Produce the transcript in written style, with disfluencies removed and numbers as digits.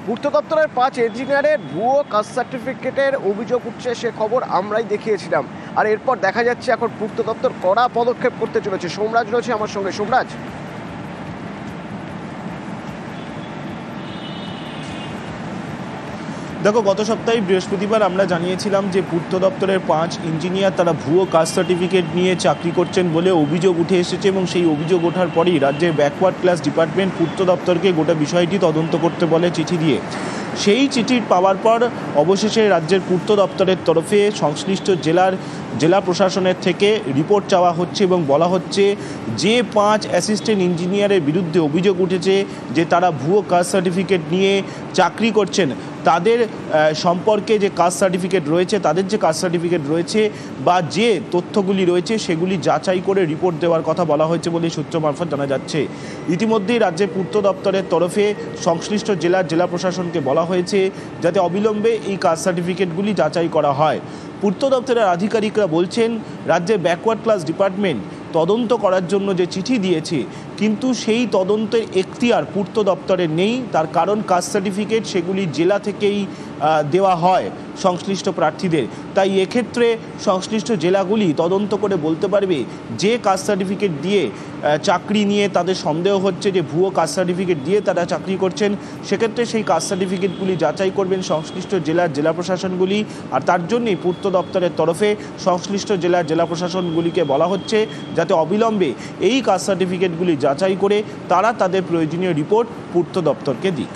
পূর্ত দপ্তরের 5 ইঞ্জিনিয়ারের ভুয়ো কাস্ট সার্টিফিকেটের অভিযোগ উঠছে, সে খবর আমরাই দেখিয়েছিলাম। আর এরপর দেখা যাচ্ছে এখন পূর্ত দপ্তর কড়া পদক্ষেপ করতে চলেছে। সোমরাজ রয়েছে আমার সঙ্গে। সোমরাজ, দেখো, গত সপ্তাহে বৃহস্পতিবার আমরা জানিয়েছিলাম যে পূর্ত দপ্তরের 5 ইঞ্জিনিয়ার তারা ভুয়ো কাস্ট সার্টিফিকেট নিয়ে চাকরি করছেন বলে অভিযোগ উঠে এসেছে, এবং সেই অভিযোগ ওঠার পরেই রাজ্যের ব্যাকওয়ার্ড ক্লাস ডিপার্টমেন্ট পূর্ত দপ্তরকে গোটা বিষয়টি তদন্ত করতে বলে চিঠি দিয়ে। সেই চিঠি পাওয়ার পর অবশেষে রাজ্যের পূর্ত দপ্তরের তরফে সংশ্লিষ্ট জেলা প্রশাসনের থেকে রিপোর্ট চাওয়া হচ্ছে এবং বলা হচ্ছে যে 5 অ্যাসিস্ট্যান্ট ইঞ্জিনিয়ারের বিরুদ্ধে অভিযোগ উঠেছে যে তারা ভুয়ো কাস্ট সার্টিফিকেট নিয়ে চাকরি করছেন, তাদের সম্পর্কে যে কাস্ট সার্টিফিকেট রয়েছে, তাদের যে কাস্ট সার্টিফিকেট রয়েছে বা যে তথ্যগুলি রয়েছে সেগুলি যাচাই করে রিপোর্ট দেওয়ার কথা বলা হয়েছে বলে সূত্র মারফত জানা যাচ্ছে। ইতিমধ্যেই রাজ্যের পূর্ত দপ্তরের তরফে সংশ্লিষ্ট জেলা প্রশাসনকে বলা হয়েছে যাতে অবিলম্বে এই কাস্ট সার্টিফিকেটগুলি যাচাই করা হয়। পূর্ত দপ্তরের আধিকারিকরা বলছেন রাজ্যের ব্যাকওয়ার্ড ক্লাস ডিপার্টমেন্ট তদন্ত করার জন্য যে চিঠি দিয়েছে, কিন্তু সেই তদন্তের এখতিয়ার পূর্ত দপ্তরের নেই। তার কারণ কাস্ট সার্টিফিকেট সেগুলি জেলা থেকেই দেওয়া হয় সংশ্লিষ্ট প্রার্থীদের। তাই এক্ষেত্রে সংশ্লিষ্ট জেলাগুলি তদন্ত করে বলতে পারবে যে কাস্ট সার্টিফিকেট দিয়ে চাকরি নিয়ে তাদের সন্দেহ হচ্ছে যে ভুয়ো কাস্ট সার্টিফিকেট দিয়ে তারা চাকরি করছেন, সেক্ষেত্রে সেই কাস্ট সার্টিফিকেটগুলি যাচাই করবেন সংশ্লিষ্ট জেলা প্রশাসনগুলি। আর তার জন্যই পূর্ত দপ্তরের তরফে সংশ্লিষ্ট জেলা প্রশাসনগুলিকে বলা হচ্ছে যাতে অবিলম্বে এই কাস্ট সার্টিফিকেটগুলি যাচাই করে তারা তাদের প্রয়োজনীয় রিপোর্ট পূর্ত দপ্তরকে দিক।